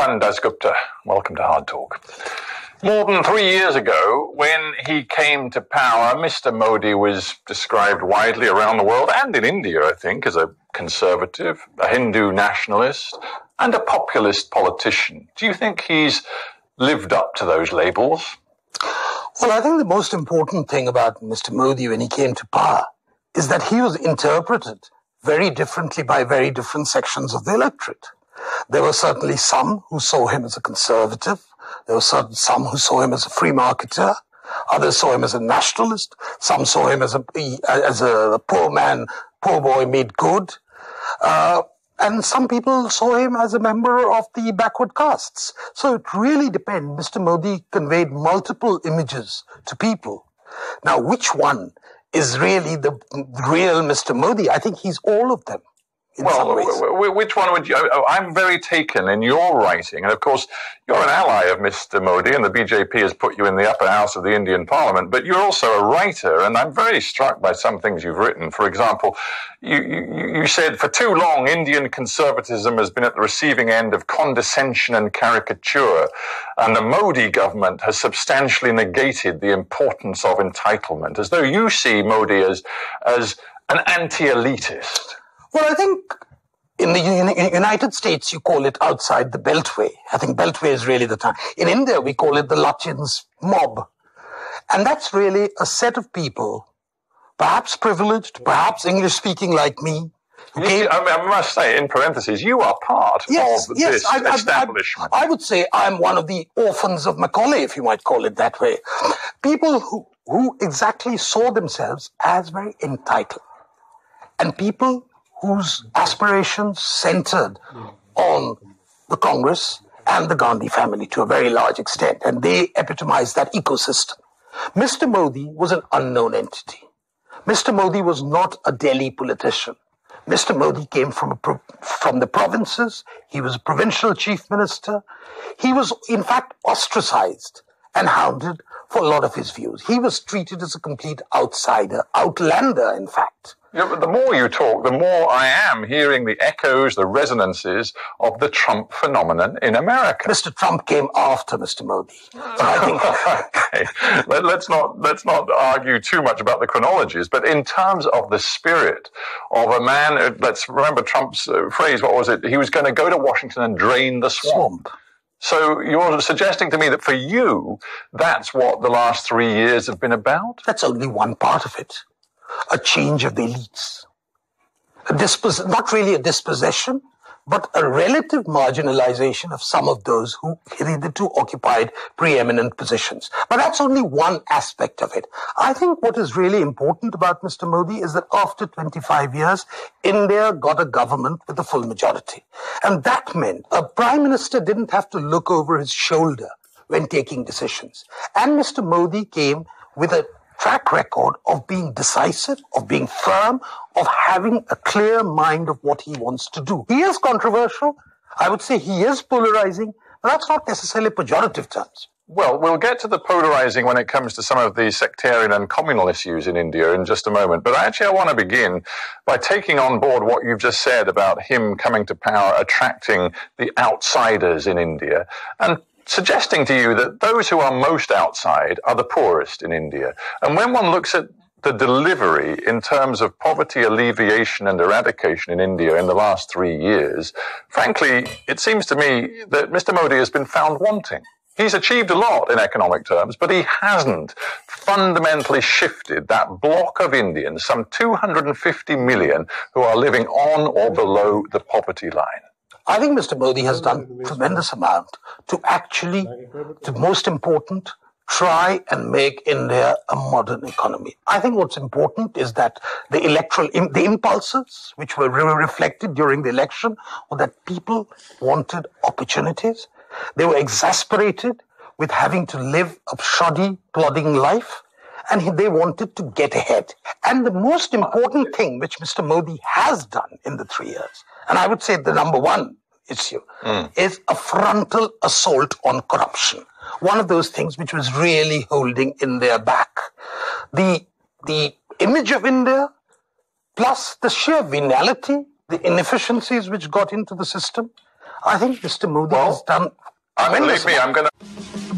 Swapan Dasgupta. Welcome to Hard Talk. More than 3 years ago, when he came to power, Mr. Modi was described widely around the world and in India, I think, as a conservative, a Hindu nationalist, and a populist politician. Do you think he's lived up to those labels? Well, I think the most important thing about Mr. Modi when he came to power is that he was interpreted very differently by very different sections of the electorate. There were certainly some who saw him as a conservative. There were some who saw him as a free marketer. Others saw him as a nationalist. Some saw him as a poor man, poor boy made good. And some people saw him as a member of the backward castes. So it really depends. Mr. Modi conveyed multiple images to people. Now, which one is really the real Mr. Modi? I think he's all of them. Well, which one would you... I'm very taken in your writing, and of course, you're an ally of Mr. Modi, and the BJP has put you in the upper house of the Indian Parliament, but you're also a writer, and I'm very struck by some things you've written. For example, you said, for too long, Indian conservatism has been at the receiving end of condescension and caricature, and the Modi government has substantially negated the importance of entitlement, as though you see Modi as an anti-elitist. Well, I think in the United States, you call it outside the Beltway. I think Beltway is really the time. In India, we call it the Lachins mob. And that's really a set of people, perhaps privileged, perhaps English-speaking like me. I must say, in parentheses, you are part of this establishment. I would say I'm one of the orphans of Macaulay, if you might call it that way. People who exactly saw themselves as very entitled. And people whose aspirations centered on the Congress and the Gandhi family to a very large extent, and they epitomized that ecosystem. Mr. Modi was an unknown entity. Mr. Modi was not a Delhi politician. Mr. Modi came from the provinces. He was a provincial chief minister. He was, in fact, ostracized and hounded for a lot of his views. He was treated as a complete outsider, outlander, in fact. Yeah, but the more you talk, the more I am hearing the echoes, the resonances of the Trump phenomenon in America. Mr. Trump came after Mr. Modi. So I think okay. Let's not argue too much about the chronologies, but in terms of the spirit of a man, let's remember Trump's phrase, what was it? He was going to go to Washington and drain the swamp. So you're suggesting to me that for you, that's what the last 3 years have been about? That's only one part of it. A change of the elites. Not really a dispossession, but a relative marginalization of some of those who hitherto occupied preeminent positions. But that's only one aspect of it. I think what is really important about Mr. Modi is that after 25 years, India got a government with a full majority. And that meant a prime minister didn't have to look over his shoulder when taking decisions. And Mr. Modi came with a track record of being decisive, of being firm, of having a clear mind of what he wants to do. He is controversial. I would say he is polarizing, but that's not necessarily pejorative terms. Well, we'll get to the polarizing when it comes to some of the sectarian and communal issues in India in just a moment. But actually, I want to begin by taking on board what you've just said about him coming to power, attracting the outsiders in India, and suggesting to you that those who are most outside are the poorest in India. And when one looks at the delivery in terms of poverty alleviation and eradication in India in the last 3 years, frankly, it seems to me that Mr. Modi has been found wanting. He's achieved a lot in economic terms, but he hasn't fundamentally shifted that block of Indians, some 250 million, who are living on or below the poverty line. I think Mr. Modi has done a tremendous amount to actually, the most important, try and make India a modern economy. I think what's important is that the impulses which were reflected during the election were that people wanted opportunities. They were exasperated with having to live a shoddy, plodding life, and they wanted to get ahead. And the most important thing which Mr. Modi has done in the 3 years, and I would say the number one issue, is a frontal assault on corruption. One of those things which was really holding India back. The image of India, plus the sheer venality, the inefficiencies which got into the system, I think Mr. Modi has done... Believe me, I'm going to...